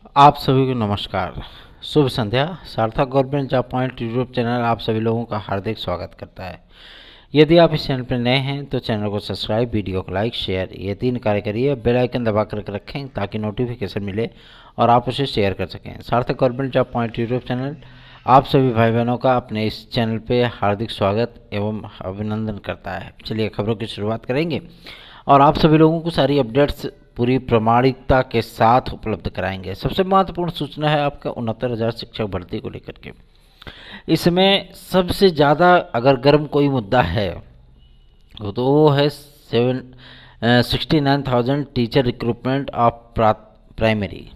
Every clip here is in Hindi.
आप सभी को नमस्कार। शुभ संध्या। सार्थक government job point YouTube channel आप सभी लोगों का हार्दिक स्वागत करता है। यदि आप इस चैनल पर नए हैं तो चैनल को सब्सक्राइब, वीडियो को लाइक, शेयर ये 3 कार्य करिए। बेल आइकन दबा कर रखें ताकि नोटिफिकेशन मिले और आप उसे शेयर कर सकें। सार्थक government job point YouTube channel आप सभी भाई बहनों का अपने इस चैनल पे हार्दिक स्वागत एवं अभिनंदन करता है। चलिए खबरों की शुरुआत करेंगे और आप सभी लोगों को सारी अपडेट्स पूरी प्रामाणिकता के साथ उपलब्ध कराएंगे। सबसे महत्वपूर्ण सूचना है आपका 69,000 शिक्षक भर्ती को लेकर के। इसमें सबसे ज़्यादा अगर गर्म कोई मुद्दा है तो वो है 69,000 टीचर रिक्रूटमेंट ऑफ प्राइमरी।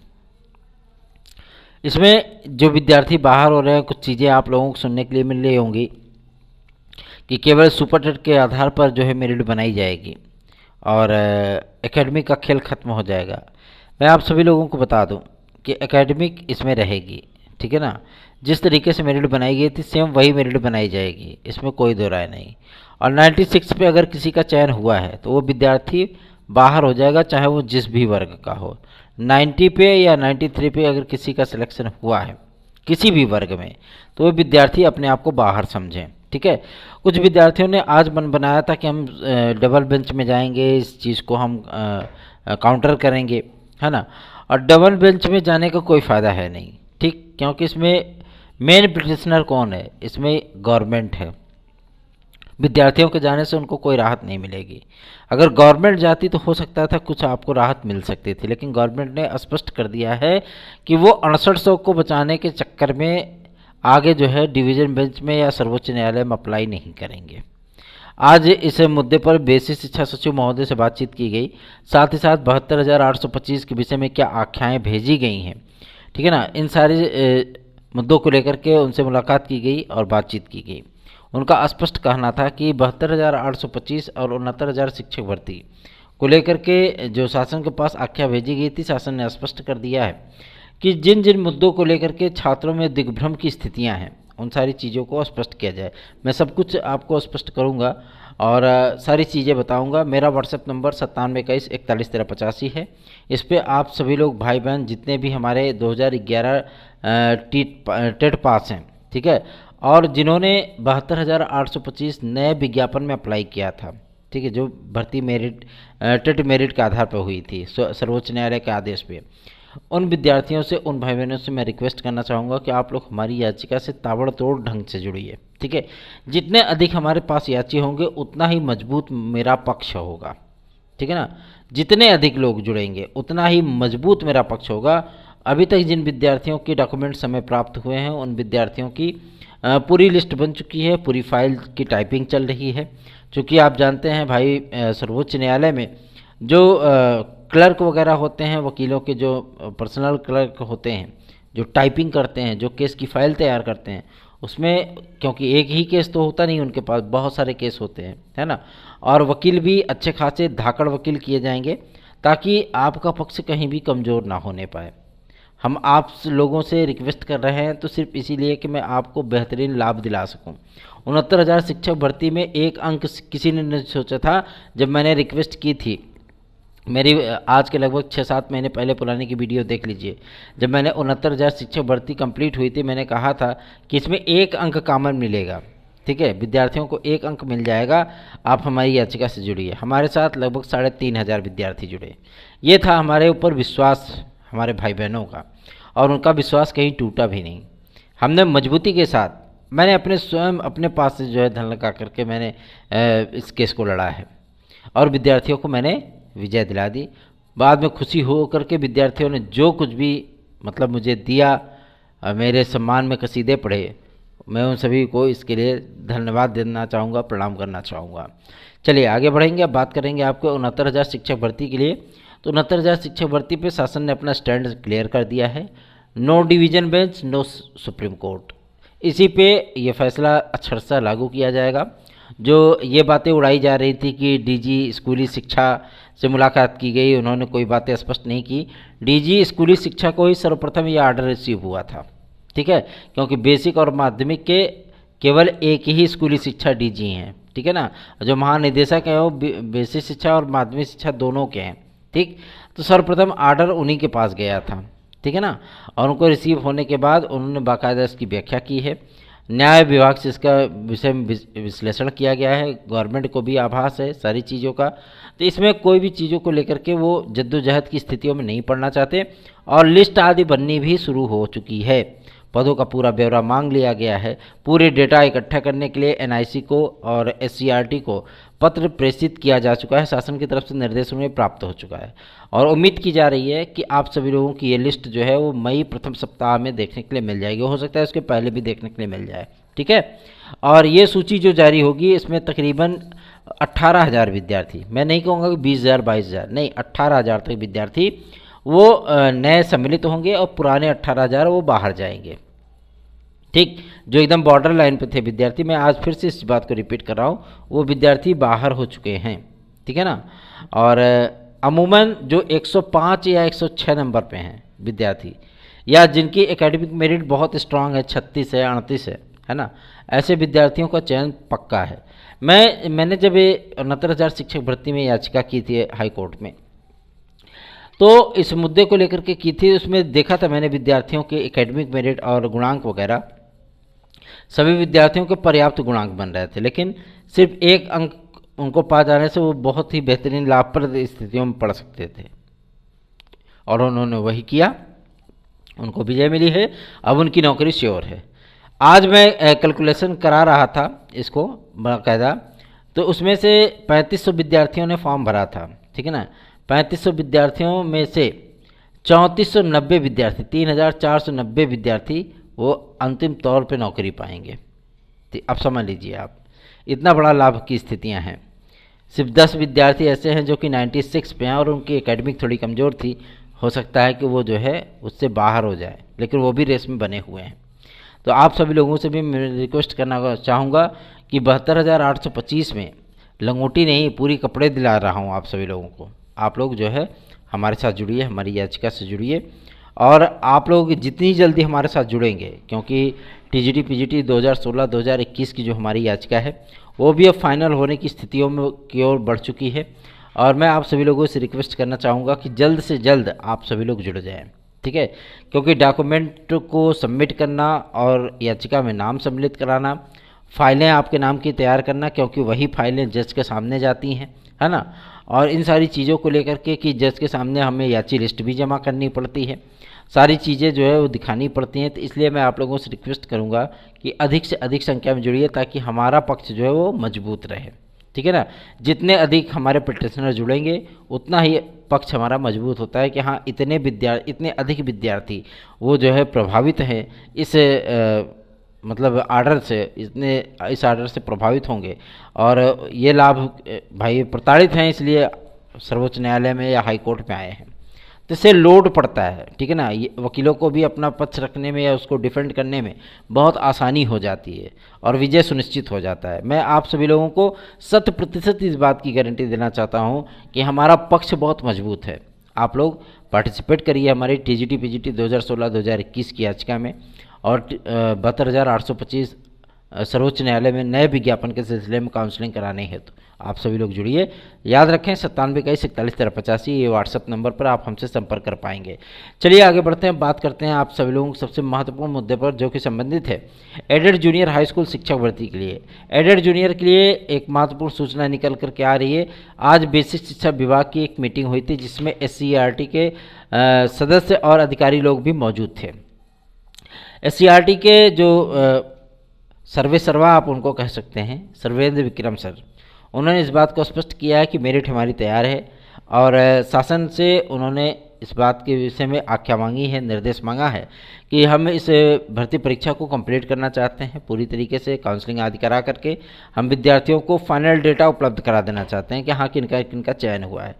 इसमें जो विद्यार्थी बाहर हो रहे हैं, कुछ चीज़ें आप लोगों को सुनने के लिए मिल रही होंगी कि केवल सुपर टेट के आधार पर जो है मेरिट बनाई जाएगी और एकेडमिक का खेल खत्म हो जाएगा। मैं आप सभी लोगों को बता दूं कि एकेडमिक इसमें रहेगी, ठीक है ना। जिस तरीके से मेरिट बनाई गई थी सेम वही मेरिट बनाई जाएगी, इसमें कोई दो राय नहीं। और 96 पे अगर किसी का चयन हुआ है तो वो विद्यार्थी बाहर हो जाएगा, चाहे वो जिस भी वर्ग का हो। 90 पे या 93 पे अगर किसी का सिलेक्शन हुआ है किसी भी वर्ग में तो वो विद्यार्थी अपने आप को बाहर समझें, ठीक है। कुछ विद्यार्थियों ने आज मन बनाया था कि हम डबल बेंच में जाएंगे, इस चीज़ को हम काउंटर करेंगे, है ना। और डबल बेंच में जाने का कोई फ़ायदा है नहीं, ठीक, क्योंकि इसमें मेन पिटिशनर कौन है, इसमें गवर्नमेंट है। विद्यार्थियों के जाने से उनको कोई राहत नहीं मिलेगी। अगर गवर्नमेंट जाती तो हो सकता था कुछ आपको राहत मिल सकती थी, लेकिन गवर्नमेंट ने स्पष्ट कर दिया है कि वो 6800 को बचाने के चक्कर में आगे जो है डिवीजन बेंच में या सर्वोच्च न्यायालय में अप्लाई नहीं करेंगे। आज इस मुद्दे पर बेसिक शिक्षा सचिव महोदय से बातचीत की गई। साथ ही साथ 72,825 के विषय में क्या आख्याएँ भेजी गई हैं, ठीक है ना, इन सारे मुद्दों को लेकर के उनसे मुलाकात की गई और बातचीत की गई। उनका स्पष्ट कहना था कि 72,825 और 69,000 शिक्षक भर्ती को लेकर के जो शासन के पास आख्या भेजी गई थी, शासन ने स्पष्ट कर दिया है कि जिन जिन मुद्दों को लेकर के छात्रों में दिग्भ्रम की स्थितियां हैं उन सारी चीज़ों को स्पष्ट किया जाए। मैं सब कुछ आपको स्पष्ट करूंगा और सारी चीज़ें बताऊंगा। मेरा व्हाट्सएप नंबर 9721411385 है। इस पर आप सभी लोग भाई बहन जितने भी हमारे 2011 टेट पास हैं, ठीक है, और जिन्होंने 72,825 नए विज्ञापन में अप्लाई किया था, ठीक है, जो भर्ती मेरिट टेट मेरिट के आधार पर हुई थी सर्वोच्च न्यायालय के आदेश पे, उन विद्यार्थियों से, उन भाई बहनों से मैं रिक्वेस्ट करना चाहूँगा कि आप लोग हमारी याचिका से ताबड़तोड़ ढंग से जुड़िए, ठीक है। जितने अधिक हमारे पास याची होंगे उतना ही मजबूत मेरा पक्ष होगा, ठीक है ना। जितने अधिक लोग जुड़ेंगे उतना ही मजबूत मेरा पक्ष होगा। अभी तक जिन विद्यार्थियों के डॉक्यूमेंट समय प्राप्त हुए हैं उन विद्यार्थियों की पूरी लिस्ट बन चुकी है, पूरी फाइल की टाइपिंग चल रही है। चूँकि आप जानते हैं भाई, सर्वोच्च न्यायालय में जो क्लर्क वगैरह होते हैं, वकीलों के जो पर्सनल क्लर्क होते हैं, जो टाइपिंग करते हैं, जो केस की फाइल तैयार करते हैं, उसमें क्योंकि एक ही केस तो होता नहीं, उनके पास बहुत सारे केस होते हैं, है ना। और वकील भी अच्छे खासे धाकड़ वकील किए जाएंगे ताकि आपका पक्ष कहीं भी कमज़ोर ना होने पाए। हम आप लोगों से रिक्वेस्ट कर रहे हैं तो सिर्फ इसीलिए कि मैं आपको बेहतरीन लाभ दिला सकूं। 69,000 शिक्षक भर्ती में एक अंक किसी ने नहीं सोचा था। जब मैंने रिक्वेस्ट की थी, मेरी आज के लगभग 6-7 महीने पहले पुरानी की वीडियो देख लीजिए, जब मैंने 69,000 शिक्षक भर्ती कंप्लीट हुई थी, मैंने कहा था कि इसमें एक अंक कॉमन मिलेगा, ठीक है, विद्यार्थियों को एक अंक मिल जाएगा। आप हमारी याचिका से जुड़िए। हमारे साथ लगभग 3,500 विद्यार्थी जुड़े। ये था हमारे ऊपर विश्वास हमारे भाई बहनों का, और उनका विश्वास कहीं टूटा भी नहीं। हमने मजबूती के साथ, मैंने अपने स्वयं अपने पास से जो है धन लगा करके मैंने इस केस को लड़ा है और विद्यार्थियों को मैंने विजय दिला दी। बाद में खुशी हो करके विद्यार्थियों ने जो कुछ भी मतलब मुझे दिया, मेरे सम्मान में कसीदे पढ़े, मैं उन सभी को इसके लिए धन्यवाद देना चाहूँगा, प्रणाम करना चाहूँगा। चलिए आगे बढ़ेंगे। अब बात करेंगे आपको 69,000 शिक्षक भर्ती के लिए। तो 69,000 शिक्षक भर्ती पे शासन ने अपना स्टैंड क्लियर कर दिया है। No division bench, no supreme court, इसी पे ये फैसला अक्षरशः लागू किया जाएगा। जो ये बातें उड़ाई जा रही थी कि डीजी स्कूली शिक्षा से मुलाकात की गई, उन्होंने कोई बातें स्पष्ट नहीं की। डीजी स्कूली शिक्षा को ही सर्वप्रथम ये आर्डर रिसीव हुआ था, ठीक है, क्योंकि बेसिक और माध्यमिक के केवल एक ही स्कूली शिक्षा डीजी हैं, ठीक है ना। जो महानिदेशक हैं वो बेसिक शिक्षा और माध्यमिक शिक्षा दोनों के हैं, ठीक। तो सर्वप्रथम आर्डर उन्हीं के पास गया था। ठीक है ना। और उनको रिसीव होने के बाद उन्होंने बाकायदा इसकी व्याख्या की है, न्याय विभाग से इसका विषय में विश्लेषण किया गया है, गवर्नमेंट को भी आभास है सारी चीज़ों का। तो इसमें कोई भी चीज़ों को लेकर के वो जद्दोजहद की स्थितियों में नहीं पड़ना चाहते, और लिस्ट आदि बननी भी शुरू हो चुकी है। पदों का पूरा ब्यौरा मांग लिया गया है। पूरे डेटा इकट्ठा करने के लिए एनआईसी को और एससीईआरटी को पत्र प्रेषित किया जा चुका है, शासन की तरफ से निर्देश उन्हें प्राप्त हो चुका है, और उम्मीद की जा रही है कि आप सभी लोगों की ये लिस्ट जो है वो मई प्रथम सप्ताह में देखने के लिए मिल जाएगी। हो सकता है उसके पहले भी देखने के लिए मिल जाए, ठीक है। और ये सूची जो जारी होगी इसमें तकरीबन 18,000 विद्यार्थी, मैं नहीं कहूँगा कि 20,000 22,000, नहीं 18,000 तक विद्यार्थी वो नए सम्मिलित होंगे, और पुराने 18,000 वो बाहर जाएंगे, ठीक। जो एकदम बॉर्डर लाइन पे थे विद्यार्थी, मैं आज फिर से इस बात को रिपीट कर रहा हूँ, वो विद्यार्थी बाहर हो चुके हैं, ठीक है ना। और अमूमन जो 105 या 106 नंबर पे हैं विद्यार्थी, या जिनकी एकेडमिक मेरिट बहुत स्ट्रांग है, 36 है, 38 है ना, ऐसे विद्यार्थियों का चयन पक्का है। मैंने जब ये 69,000 शिक्षक भर्ती में याचिका की थी हाई कोर्ट में, तो इस मुद्दे को लेकर के की थी, उसमें देखा था मैंने विद्यार्थियों के एकेडमिक मेरिट और गुणांक वगैरह, सभी विद्यार्थियों के पर्याप्त गुणांक बन रहे थे, लेकिन सिर्फ एक अंक उनको पा जाने से वो बहुत ही बेहतरीन लाभप्रद स्थितियों में पढ़ सकते थे, और उन्होंने वही किया, उनको विजय मिली है, अब उनकी नौकरी श्योर है। आज मैं कैलकुलेशन करा रहा था इसको बाकायदा, तो उसमें से 3500 विद्यार्थियों ने फॉर्म भरा था, ठीक है ना। 3500 विद्यार्थियों में से 3490 विद्यार्थी, 3490 विद्यार्थी वो अंतिम तौर पे नौकरी पाएंगे। तो अब समझ लीजिए आप, इतना बड़ा लाभ की स्थितियां हैं। सिर्फ 10 विद्यार्थी ऐसे हैं जो कि 96 पे हैं और उनकी एकेडमिक थोड़ी कमज़ोर थी, हो सकता है कि वो जो है उससे बाहर हो जाए, लेकिन वो भी रेस में बने हुए हैं। तो आप सभी लोगों से भी मैं रिक्वेस्ट करना चाहूँगा कि 72,825 में लंगोटी नहीं पूरी कपड़े दिला रहा हूँ आप सभी लोगों को। आप लोग जो है हमारे साथ जुड़िए, हमारी याचिका से जुड़िए, और आप लोग जितनी जल्दी हमारे साथ जुड़ेंगे, क्योंकि टीजीटी पीजीटी 2016-2021 की जो हमारी याचिका है वो भी अब फाइनल होने की स्थितियों में की ओर बढ़ चुकी है, और मैं आप सभी लोगों से रिक्वेस्ट करना चाहूँगा कि जल्द से जल्द आप सभी लोग जुड़ जाएं, ठीक है। क्योंकि डॉक्यूमेंट को सबमिट करना और याचिका में नाम सम्मिलित कराना, फाइलें आपके नाम की तैयार करना, क्योंकि वही फाइलें जज के सामने जाती हैं, है ना, और इन सारी चीज़ों को लेकर के कि जज के सामने हमें याची लिस्ट भी जमा करनी पड़ती है, सारी चीज़ें जो है वो दिखानी पड़ती हैं। तो इसलिए मैं आप लोगों से रिक्वेस्ट करूंगा कि अधिक से अधिक संख्या में जुड़िए, ताकि हमारा पक्ष जो है वो मजबूत रहे, ठीक है ना। जितने अधिक हमारे पिटिशनर जुड़ेंगे उतना ही पक्ष हमारा मजबूत होता है कि हाँ इतने अधिक विद्यार्थी वो जो है प्रभावित हैं इस मतलब आर्डर से, इस आर्डर से प्रभावित होंगे, और ये लाभ भाई प्रताड़ित हैं, इसलिए सर्वोच्च न्यायालय में या हाई कोर्ट में आए हैं। तो इससे लोड पड़ता है, ठीक है ना, ये वकीलों को भी अपना पक्ष रखने में या उसको डिफेंड करने में बहुत आसानी हो जाती है और विजय सुनिश्चित हो जाता है। मैं आप सभी लोगों को 100% इस बात की गारंटी देना चाहता हूँ कि हमारा पक्ष बहुत मजबूत है। आप लोग पार्टिसिपेट करिए हमारी टीजीटी पीजीटी 2016-2021 की याचिका में, और 72,825 सर्वोच्च न्यायालय में नए विज्ञापन के सिलसिले में काउंसलिंग कराने हेतु आप सभी लोग जुड़िए। याद रखें 9721411385 ये व्हाट्सएप नंबर पर आप हमसे संपर्क कर पाएंगे। चलिए आगे बढ़ते हैं, बात करते हैं आप सभी लोगों के सबसे महत्वपूर्ण मुद्दे पर, जो कि संबंधित है एडेड जूनियर हाई स्कूल शिक्षक भर्ती के लिए। एडेड जूनियर के लिए एक महत्वपूर्ण सूचना निकल कर के आ रही है। आज बेसिक शिक्षा विभाग की एक मीटिंग हुई थी, जिसमें SCERT के सदस्य और अधिकारी लोग भी मौजूद थे। SCERT के जो सर्वे सर्वा आप उनको कह सकते हैं, सर्वेंद्र विक्रम सर, उन्होंने इस बात को स्पष्ट किया है कि मेरिट हमारी तैयार है, और शासन से उन्होंने इस बात के विषय में आज्ञा मांगी है, निर्देश मांगा है कि हम इस भर्ती परीक्षा को कंप्लीट करना चाहते हैं पूरी तरीके से, काउंसलिंग आदि करा करके हम विद्यार्थियों को फाइनल डेटा उपलब्ध करा देना चाहते हैं कि हाँ किनका चयन हुआ है।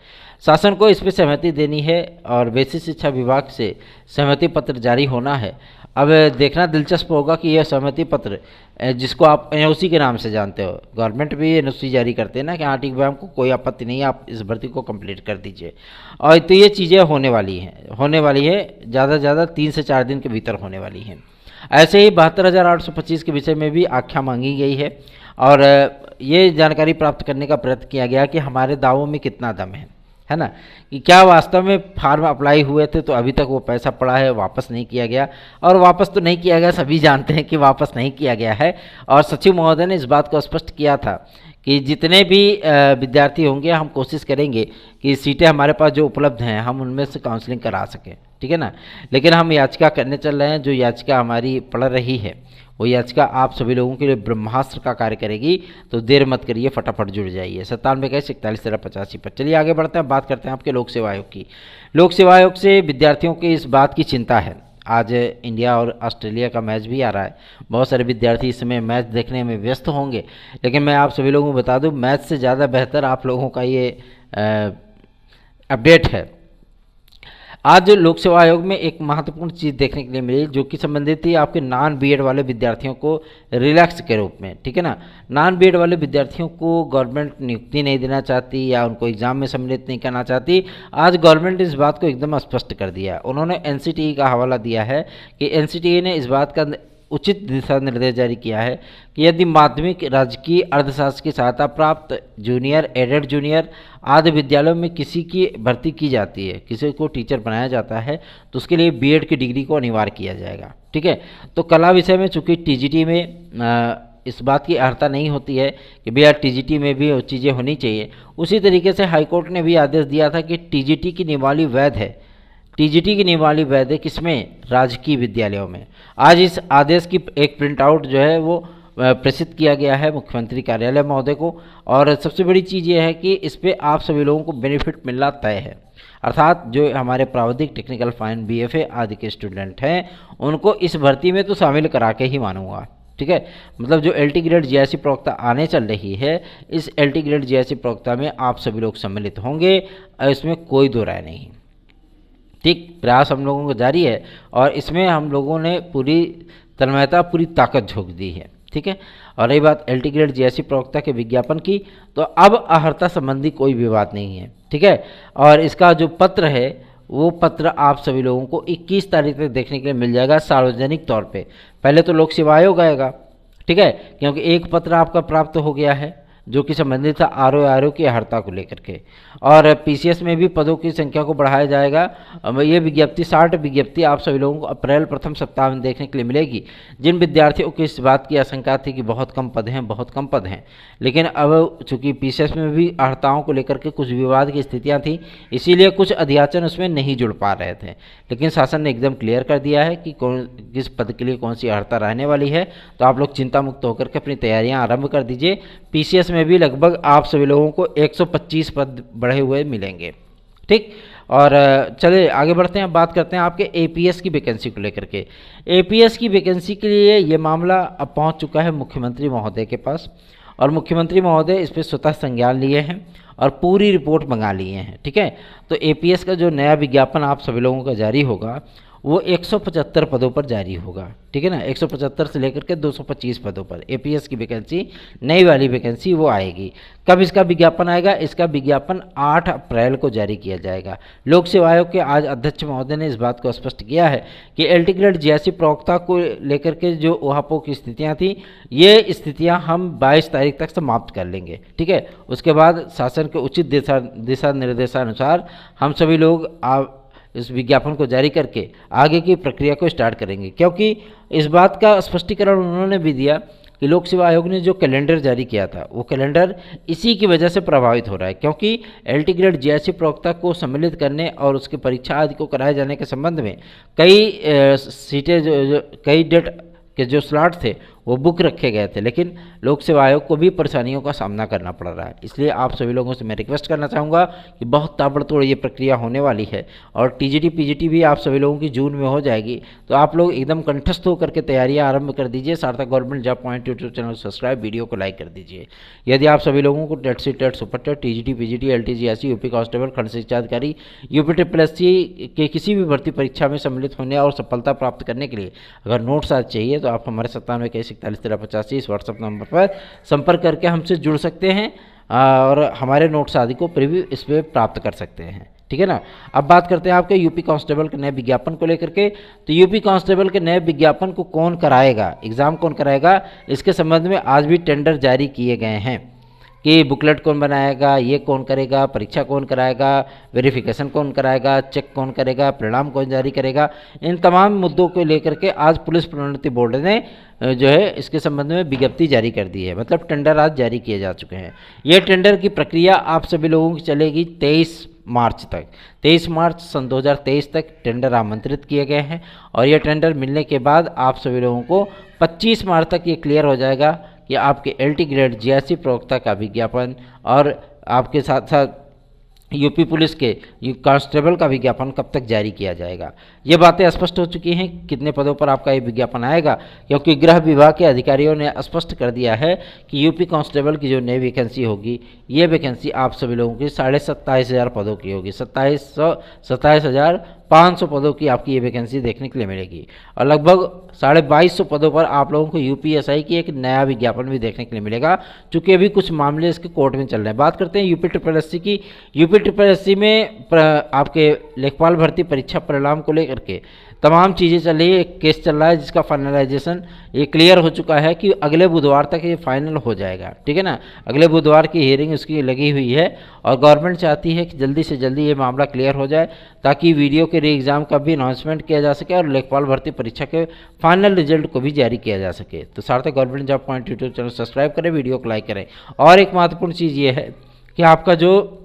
शासन को इस पर सहमति देनी है और बेसिक शिक्षा विभाग से सहमति पत्र जारी होना है। अब देखना दिलचस्प होगा कि यह सहमति पत्र, जिसको आप NOC के नाम से जानते हो, गवर्नमेंट भी NOC जारी करते हैं ना कि हाँ ठीक भाई हमको कोई आपत्ति नहीं है, आप इस भर्ती को कंप्लीट कर दीजिए। और तो ये चीज़ें होने वाली है ज़्यादा से ज़्यादा 3 से 4 दिन के भीतर होने वाली हैं। ऐसे ही 72,825 के विषय में भी आख्या मांगी गई है, और ये जानकारी प्राप्त करने का प्रयत्न किया गया कि हमारे दावों में कितना दम है है ना, कि क्या वास्तव में फार्म अप्लाई हुए थे तो अभी तक वो पैसा पड़ा है, वापस नहीं किया गया। और वापस तो नहीं किया गया, सभी जानते हैं कि वापस नहीं किया गया है। और सचिव महोदय ने इस बात को स्पष्ट किया था कि जितने भी विद्यार्थी होंगे हम कोशिश करेंगे कि सीटें हमारे पास जो उपलब्ध हैं हम उनमें से काउंसलिंग करा सकें, ठीक है ना। लेकिन हम याचिका करने चल रहे हैं, जो याचिका हमारी पड़ रही है वो याचिका आप सभी लोगों के लिए ब्रह्मास्त्र का कार्य करेगी। तो देर मत करिए, फटाफट जुड़ जाइए 97 21 41 13 85 पर। चलिए आगे बढ़ते हैं, बात करते हैं आपके लोक सेवा आयोग की। लोक सेवा आयोग से विद्यार्थियों की इस बात की चिंता है, आज इंडिया और ऑस्ट्रेलिया का मैच भी आ रहा है, बहुत सारे विद्यार्थी इस समय मैच देखने में व्यस्त होंगे। लेकिन मैं आप सभी लोगों को बता दूं, मैच से ज़्यादा बेहतर आप लोगों का ये अपडेट है। आज लोक सेवा आयोग में एक महत्वपूर्ण चीज़ देखने के लिए मिली, जो कि संबंधित थी आपके नॉन बीएड वाले विद्यार्थियों को रिलैक्स के रूप में, ठीक है ना। नॉन बीएड वाले विद्यार्थियों को गवर्नमेंट नियुक्ति नहीं देना चाहती या उनको एग्जाम में सम्मिलित नहीं करना चाहती। आज गवर्नमेंट इस बात को एकदम स्पष्ट कर दिया। उन्होंने एनसीटीई का हवाला दिया है कि एनसीटीई ने इस बात का उचित दिशा निर्देश जारी किया है कि यदि माध्यमिक, राजकीय, अर्धशासकीय सहायता प्राप्त जूनियर, एडेड जूनियर आदि विद्यालयों में किसी की भर्ती की जाती है, किसी को टीचर बनाया जाता है, तो उसके लिए बीएड की डिग्री को अनिवार्य किया जाएगा, ठीक है। तो कला विषय में चूंकि टीजीटी में इस बात की अर्हता नहीं होती है कि भैया टीजीटी में भी वो चीज़ें होनी चाहिए, उसी तरीके से हाईकोर्ट ने भी आदेश दिया था कि टीजीटी की नियमावली वैध है। टीजीटी की नियमावली वैध है किसमें? राजकीय विद्यालयों में। आज इस आदेश की एक प्रिंट आउट जो है वो प्रेषित किया गया है मुख्यमंत्री कार्यालय महोदय को। और सबसे बड़ी चीज़ ये है कि इस पर आप सभी लोगों को बेनिफिट मिलना तय है, अर्थात जो हमारे प्राविधिक, टेक्निकल, फाइन, बीएफए आदि के स्टूडेंट हैं उनको इस भर्ती में तो शामिल करा के ही मानूंगा, ठीक है। मतलब जो एलटी ग्रेड जीआईसी प्रवक्ता आने चल रही है, इस एलटी ग्रेड जीआईसी प्रवक्ता में आप सभी लोग सम्मिलित होंगे, इसमें कोई दो राय नहीं, ठीक। प्रयास हम लोगों को जारी है और इसमें हम लोगों ने पूरी तन्मयता, पूरी ताकत झोंक दी है, ठीक है। और रही बात एलटी ग्रेड जीआईसी प्रवक्ता के विज्ञापन की, तो अब अर्हता संबंधी कोई विवाद नहीं है, ठीक है। और इसका जो पत्र है वो पत्र आप सभी लोगों को 21 तारीख तक देखने के लिए मिल जाएगा सार्वजनिक तौर पे। पहले तो लोक सेवा आयोग आएगा, ठीक है, क्योंकि एक पत्र आपका प्राप्त हो गया है जो कि संबंधित था आरओ की अर्हता को लेकर के। और पीसीएस में भी पदों की संख्या को बढ़ाया जाएगा। ये विज्ञप्ति 60 विज्ञप्ति आप सभी लोगों को अप्रैल प्रथम सप्ताह में देखने के लिए मिलेगी। जिन विद्यार्थियों को इस बात की आशंका थी कि बहुत कम पद हैं, बहुत कम पद हैं, लेकिन अब चूंकि पीसीएस में भी अर्हताओं को लेकर के कुछ विवाद की स्थितियाँ थी, इसीलिए कुछ अध्याचन उसमें नहीं जुड़ पा रहे थे। लेकिन शासन ने एकदम क्लियर कर दिया है कि किस पद के लिए कौन सी अर्हता रहने वाली है। तो आप लोग चिंता मुक्त होकर के अपनी तैयारियां आरंभ कर दीजिए। पीसीएस में भी लगभग आप सभी लोगों को 125 पद बढ़े हुए मिलेंगे, ठीक। और चलिए आगे बढ़ते हैं, बात करते हैं आपके एपीएस की वैकेंसी को लेकर के। एपीएस की वैकेंसी के लिए ये मामला अब पहुंच चुका है मुख्यमंत्री महोदय के पास, और मुख्यमंत्री महोदय इस पर स्वतः संज्ञान लिए हैं और पूरी रिपोर्ट मंगा लिए हैं, ठीक है। तो एपीएस का जो नया विज्ञापन आप सभी लोगों का जारी होगा वो 175 पदों पर जारी होगा, ठीक है ना। 175 से लेकर के 225 पदों पर एपीएस की वैकेंसी, नई वाली वैकेंसी वो आएगी। कब इसका विज्ञापन आएगा? इसका विज्ञापन 8 अप्रैल को जारी किया जाएगा। लोक सेवा आयोग के आज अध्यक्ष महोदय ने इस बात को स्पष्ट किया है कि एलटी ग्रेड जीआईसी प्रवक्ता को लेकर के जो ऊहापोह की स्थितियाँ थी, ये स्थितियाँ हम 22 तारीख तक समाप्त कर लेंगे, ठीक है। उसके बाद शासन के उचित दिशा निर्देशानुसार हम सभी लोग इस विज्ञापन को जारी करके आगे की प्रक्रिया को स्टार्ट करेंगे। क्योंकि इस बात का स्पष्टीकरण उन्होंने भी दिया कि लोक सेवा आयोग ने जो कैलेंडर जारी किया था वो कैलेंडर इसी की वजह से प्रभावित हो रहा है, क्योंकि एलटी ग्रेड जीआईसी प्रवक्ता को सम्मिलित करने और उसके परीक्षा आदि को कराए जाने के संबंध में कई सीटें कई डेट के जो स्लॉट थे वो बुक रखे गए थे, लेकिन लोक सेवा आयोग को भी परेशानियों का सामना करना पड़ रहा है। इसलिए आप सभी लोगों से मैं रिक्वेस्ट करना चाहूँगा कि बहुत ताबड़तोड़ ये प्रक्रिया होने वाली है और टीजीटी पीजीटी भी आप सभी लोगों की जून में हो जाएगी। तो आप लोग एकदम कंठस्थ होकर के तैयारियां आरंभ कर दीजिए। Sarthak government job point YouTube channel subscribe, video को लाइक कर दीजिए। यदि आप सभी लोगों को TET CTET, super TET, TGT PGT, एलटीजीएससी, यूपी कांस्टेबल, खंड शिक्षा अधिकारी, यूपी ट्रिपल के किसी भी भर्ती परीक्षा में सम्मिलित होने और सफलता प्राप्त करने के लिए अगर नोट्स आज चाहिए तो आप हमारे 97 इस व्हाट्सएप नंबर पर संपर्क करके हमसे जुड़ सकते हैं और हमारे नोट्स आदि को प्रीव्यू इस पर प्राप्त कर सकते हैं, ठीक है ना। अब बात करते हैं आपके यूपी कांस्टेबल के नए विज्ञापन को लेकर के। तो यूपी कांस्टेबल के नए विज्ञापन को कौन कराएगा, एग्जाम कौन कराएगा, इसके संबंध में आज भी टेंडर जारी किए गए हैं, कि बुकलेट कौन बनाएगा, ये कौन करेगा, परीक्षा कौन कराएगा, वेरिफिकेशन कौन कराएगा, चेक कौन करेगा, परिणाम कौन जारी करेगा। इन तमाम मुद्दों को लेकर के आज पुलिस प्रोन्नति बोर्ड ने जो है इसके संबंध में विज्ञप्ति जारी कर दी है, मतलब टेंडर आज जारी किए जा चुके हैं। ये टेंडर की प्रक्रिया आप सभी लोगों की चलेगी 23 मार्च तक। 23 मार्च सन 2023 तक टेंडर आमंत्रित किए गए हैं और ये टेंडर मिलने के बाद आप सभी लोगों को 25 मार्च तक ये क्लियर हो जाएगा कि आपके LT ग्रेड GIC प्रवक्ता का विज्ञापन और आपके साथ साथ यूपी पुलिस के कांस्टेबल का विज्ञापन कब तक जारी किया जाएगा। ये बातें स्पष्ट हो चुकी हैं कितने पदों पर आपका ये विज्ञापन आएगा, क्योंकि गृह विभाग के अधिकारियों ने स्पष्ट कर दिया है कि यूपी कांस्टेबल की जो नई वैकेंसी होगी, ये वैकेंसी आप सभी लोगों की 27,500 पदों की होगी। 27,500 पदों की आपकी ये वैकेंसी देखने के लिए मिलेगी और लगभग 2250 पदों पर आप लोगों को UPSI की एक नया विज्ञापन भी देखने के लिए मिलेगा, चूँकि अभी कुछ मामले इसके कोर्ट में चल रहे हैं। बात करते हैं UPSSC की। UPSSC में आपके लेखपाल भर्ती परीक्षा परिणाम को लेकर के तमाम चीज़ें चल रही है। एक केस चल रहा है जिसका फाइनलाइजेशन ये क्लियर हो चुका है कि अगले बुधवार तक ये फाइनल हो जाएगा, ठीक है ना। अगले बुधवार की हियरिंग उसकी लगी हुई है और गवर्नमेंट चाहती है कि जल्दी से जल्दी ये मामला क्लियर हो जाए ताकि वीडियो के री एग्ज़ाम का भी अनाउंसमेंट किया जा सके और लेखपाल भर्ती परीक्षा के फाइनल रिजल्ट को भी जारी किया जा सके। तो सार्थक government job point YouTube channel subscribe करें, वीडियो को लाइक करें। और एक महत्वपूर्ण चीज़ ये है कि आपका जो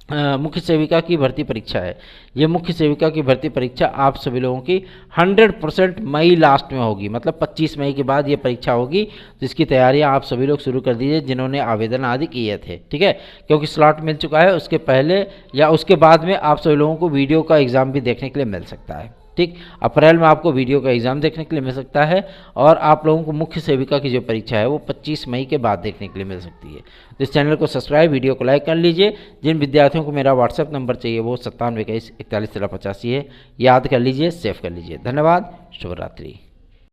मुख्य सेविका की भर्ती परीक्षा है, ये मुख्य सेविका की भर्ती परीक्षा आप सभी लोगों की 100% मई लास्ट में होगी, मतलब 25 मई के बाद ये परीक्षा होगी। तो इसकी तैयारियां आप सभी लोग शुरू कर दीजिए जिन्होंने आवेदन आदि किए थे, ठीक है, क्योंकि स्लॉट मिल चुका है। उसके पहले या उसके बाद में आप सभी लोगों को वीडियो का एग्ज़ाम भी देखने के लिए मिल सकता है, ठीक। अप्रैल में आपको वीडियो का एग्ज़ाम देखने के लिए मिल सकता है और आप लोगों को मुख्य सेविका की जो परीक्षा है वो 25 मई के बाद देखने के लिए मिल सकती है। तो इस चैनल को सब्सक्राइब, वीडियो को लाइक कर लीजिए। जिन विद्यार्थियों को मेरा WhatsApp नंबर चाहिए वो 9721 41 1385 है, याद कर लीजिए, सेव कर लीजिए। धन्यवाद, शुभ रात्रि।